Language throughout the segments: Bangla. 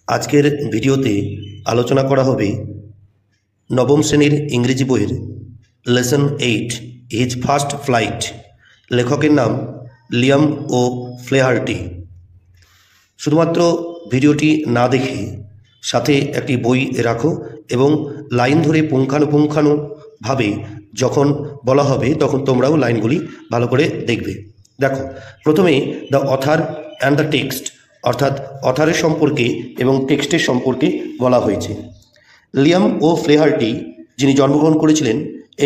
আজকের ভিডিওতে আলোচনা করা হবে নবম শ্রেণীর ইংরেজি বইয়ের লেসন 8 হিজ ফার্স্ট ফ্লাইট। লেখকের নাম লিয়াম ও ফ্লেহার্টি। শুধুমাত্র ভিডিওটি না দেখে সাথে একটি বই রাখো এবং লাইন ধরে পুঙ্খানুপুঙ্খানুভাবে যখন বলা হবে তখন তোমরাও লাইনগুলি ভালো করে দেখবে। দেখো, প্রথমে the author and the text, অর্থাৎ অথারের সম্পর্কে এবং টেক্সটের সম্পর্কে বলা হয়েছে। লিয়াম ও ফ্লেহার্টি, যিনি জন্মগ্রহণ করেছিলেন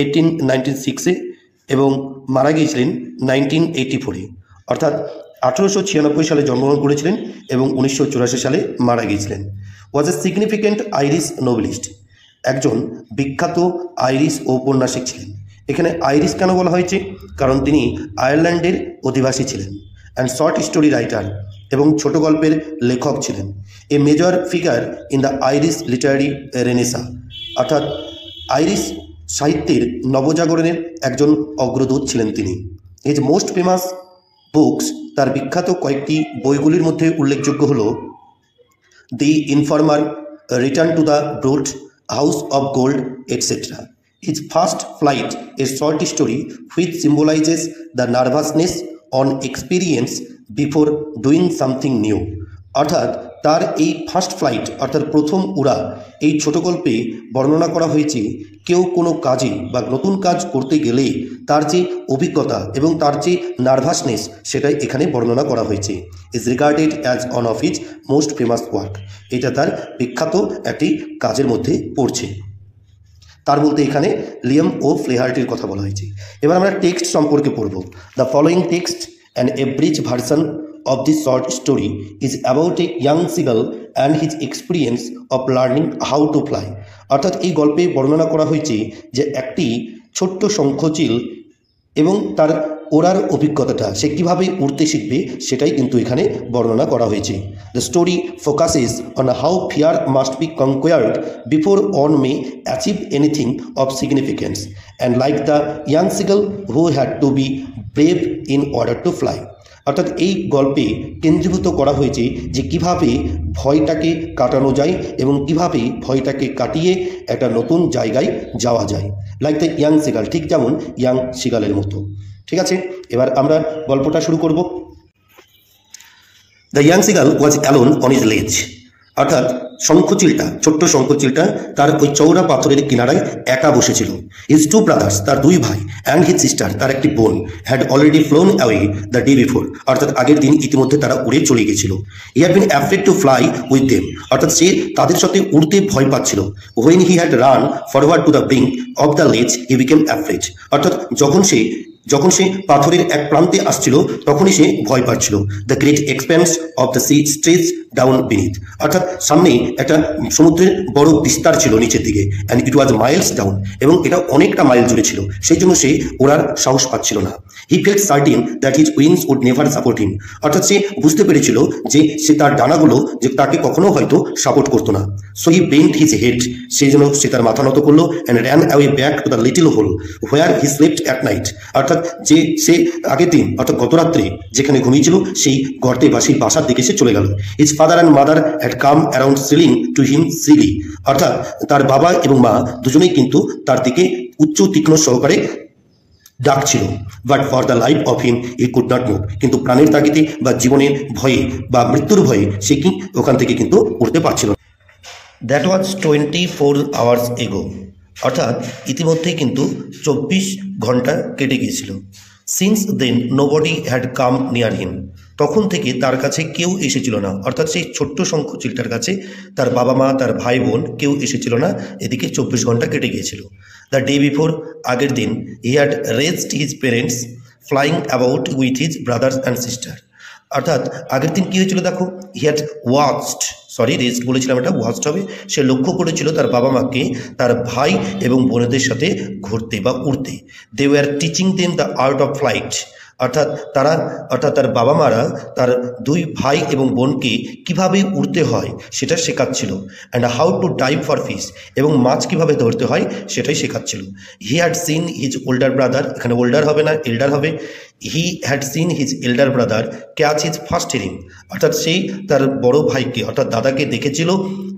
1896-এ এবং মারা গিয়েছিলেন 1984-এ, অর্থাৎ 1896 সালে জন্মগ্রহণ করেছিলেন এবং 1984 সালে মারা গিয়েছিলেন। ওয়াজ এ সিগনিফিক্যান্ট আইরিশ নোবেলিস্ট, একজন বিখ্যাত আইরিশ ঔপন্যাসিক ছিলেন। এখানে আইরিশ কেন বলা হয়েছে? কারণ তিনি আয়ারল্যান্ডের অধিবাসী ছিলেন। অ্যান্ড শর্ট স্টোরি রাইটার, এবং ছোট গল্পের লেখক ছিলেন। A major figure in the Irish Literary Renaissance, অর্থাৎ আইরিশ সাহিত্যের নবজাগরণের একজন অগ্রদূত ছিলেন তিনি। হিজ মোস্ট ফেমাস বুকস, তার বিখ্যাত কয়েকটি বইগুলির মধ্যে উল্লেখযোগ্য হল the informer, return to the brute, house of gold, etcetera. His first flight, a short story which symbolises the nervousness on experience before doing something new. অর্থাৎ তার এই ফার্স্ট ফ্লাইট অর্থাৎ প্রথম উড়া, এই ছোট গল্পে বর্ণনা করা হয়েছে কেউ কোনো কাজে বা নতুন কাজ করতে গেলে তার যে অভিজ্ঞতা এবং তার যে নার্ভাসনেস, সেটাই এখানে বর্ণনা করা হয়েছে। Is regarded as one of his most famous work. এটা তার বিখ্যাত একটি কাজের মধ্যে পড়ছে। তার বলতে এখানে লিয়াম ও ফ্লেহার্টির কথা বলা হয়েছে। এবার আমরা টেক্সট সম্পর্কে পড়ব। The following text and a bridge version of this short story is about a young seagull and his experience of learning how to fly। অর্থাৎ এই গল্পে বর্ণনা করা হয়েছে যে একটি ছোট্ট শঙ্খচিল এবং তার ওড়ার অভিজ্ঞতাটা, সে কীভাবে উড়তে শিখবে সেটাই কিন্তু এখানে বর্ণনা করা হয়েছে। The story focuses on how fear must be conquered before one may achieve anything of significance and like the young seagull who had to be brave in order to fly. অর্থাৎ এই গল্পে কেন্দ্রীভূত করা হয়েছে যে কিভাবে ভয়টাকে কাটানো যায় এবং কিভাবে ভয়টাকে কাটিয়ে একটা নতুন জায়গায় যাওয়া যায়। লাইক দ্য ইয়াং সিগাল, ঠিক যেমন ইয়াং সিগালের মতো। ঠিক আছে, এবার আমরা গল্পটা শুরু করব। The young seagull was alone on his লেজ, অর্থাৎ শঙ্খচিলটা, ছোট্ট শঙ্খচিলটা তার ওই চৌড়া পাথরের কিনারায় একা বসেছিল। হিজ টু ব্রাদার্স, তার দুই ভাই, অ্যান্ড হিজ সিস্টার, তার একটি বোন, had already flown away the day before, অর্থাৎ আগের দিন ইতিমধ্যে তারা উড়ে চলে গেছিল। He had been afraid to fly with them, অর্থাৎ সে তাদের সাথে উড়তে ভয় পাচ্ছিল। When he had run forward to the brink of the লেজ হি বিকেম অ্যাফ্রেড, অর্থাৎ যখন সে পাথরের এক প্রান্তে আসছিল তখনই সে ভয় পাচ্ছিল। The great expands of the sea stretch down beneath, অর্থাৎ সামনে একটা সমুদ্রের বড় বিস্তার ছিল নিচের দিকে। And it was Miles down, এবং এটা অনেকটা মাইল জুড়ে ছিল, সেই জন্য সে ওড়ার সাহস পাচ্ছিল না। He felt certain that his wings would never support him, অর্থাৎ সে বুঝতে পেরেছিল যে তার ডানাগুলো যে তাকে কখনো হয়তো সাপোর্ট করতো না। So he bent his head, সেই জন্য সে তার মাথা নত করলো। And ran away back to the little hole where he slept at night, অর্থাৎ যে সে আগের দিন অর্থাৎ গত রাত্রে যেখানে ঘুমিয়েছিল সেই গর্তে বা সেই বাসার দিকে সে চলে গেল। His father and mother had come around calling to him silly, অর্থাৎ তার বাবা এবং মা দুজনেই কিন্তু তার দিকে উচ্চ তীক্ষ্ণ সহকারে ডাকছিল। But for the life of him he could not move, কিন্তু প্রাণের তাগিদে বা জীবনের ভয়ে বা মৃত্যুর ভয়ে সে কি ওখান থেকে কিন্তু উঠতে পারছিল। দ্যাট ওয়াজ 24 আওয়ার্স এগো, অর্থাৎ ইতিমধ্যেই কিন্তু 24 ঘন্টা কেটে গিয়েছিল। Since then nobody had come near him, তখন থেকে তার কাছে কেউ এসেছিল না, অর্থাৎ সেই ছোট্ট শঙ্খচিলটার কাছে তার বাবা মা, তার ভাই বোন কেউ এসেছিল না। এদিকে 24 ঘন্টা কেটে গিয়েছিল। দ্য ডে বিফোর, আগের দিন, he had raised his parents flying about with his brothers and sister, অর্থাৎ আগের দিন কী হয়েছিল দেখো, হি হ্যাড রেস্ট বলেছিলাম, এটা ওয়াচড হবে। সে লক্ষ্য করেছিল তার বাবা মাকে তার ভাই এবং বোনেদের সাথে ঘুরতে বা উড়তে। They were teaching them the art of flight, অর্থাৎ তার বাবা মারা তার দুই ভাই এবং বোনকে কিভাবে উড়তে হয় সেটা শেখাচ্ছিল। And how to dive for fish, এবং মাছ কিভাবে ধরতে হয় সেটাই শেখাচ্ছিল। He had seen his older brother, এখানে ওল্ডার হবে না এল্ডার হবে, he had seen his elder brother catch his first herring, অর্থাৎ সেই তার বড় ভাইকে অর্থাৎ দাদাকে দেখেছিল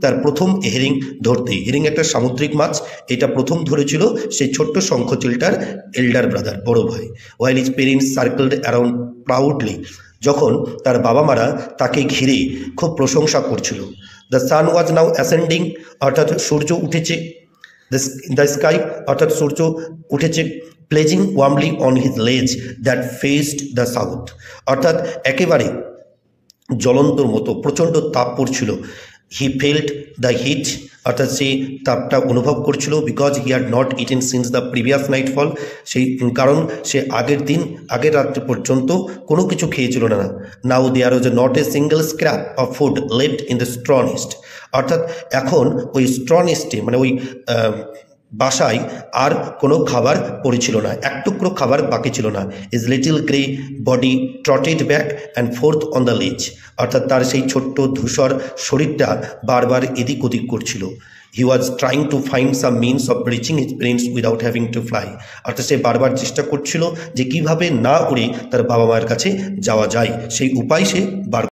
তার প্রথম হেরিং ধরতে। হেরিং একটা সামুদ্রিক মাছ, এটা প্রথম ধরেছিল সেই ছোট্ট শঙ্খচিলটার এল্ডার ব্রাদার, বড় ভাই। ওয়াইল হিজ পেরেন্টস সার্কেলড অ্যারাউন্ড প্রাউডলি, যখন তার বাবা মারা তাকে ঘিরে খুব প্রশংসা করছিল। The sun was now ascending, অর্থাৎ সূর্য উঠেছে। দ্য স্কাই, অর্থাৎ সূর্য উঠেছে। প্লেজিং ওয়ার্মলি অন হিজ লেজ দ্যাট ফেসড দ্য সাউথ, অর্থাৎ একেবারে জ্বলন্তর মতো প্রচণ্ড তাপ পড়ছিল। হি ফেল্ট দ্য হিট, অর্থাৎ সে তাপটা অনুভব করছিল। Because he had not eaten since the previous nightfall, সেই কারণ সে আগের রাত্রি পর্যন্ত কোনো কিছু খেয়েছিল না। Now there was not a single scrap of food left in the straw nest, অর্থাৎ এখন ওই স্ট্র নেস্টে মানে ওই বাসায় আর কোনো খাবার পড়েছিল না, এক টুকরো খাবার বাকি ছিল না। His little grey body trotted back and forth on the ledge, অর্থাৎ তার সেই ছোট্ট ধূসর শরীরটা বারবার এদিক ওদিক করছিল। He was trying to find some means of reaching his parents without having to fly, অর্থাৎ সে বারবার চেষ্টা করছিল যে কিভাবে না উড়ে তার বাবা মায়ের কাছে যাওয়া যায়, সেই উপায় সে বার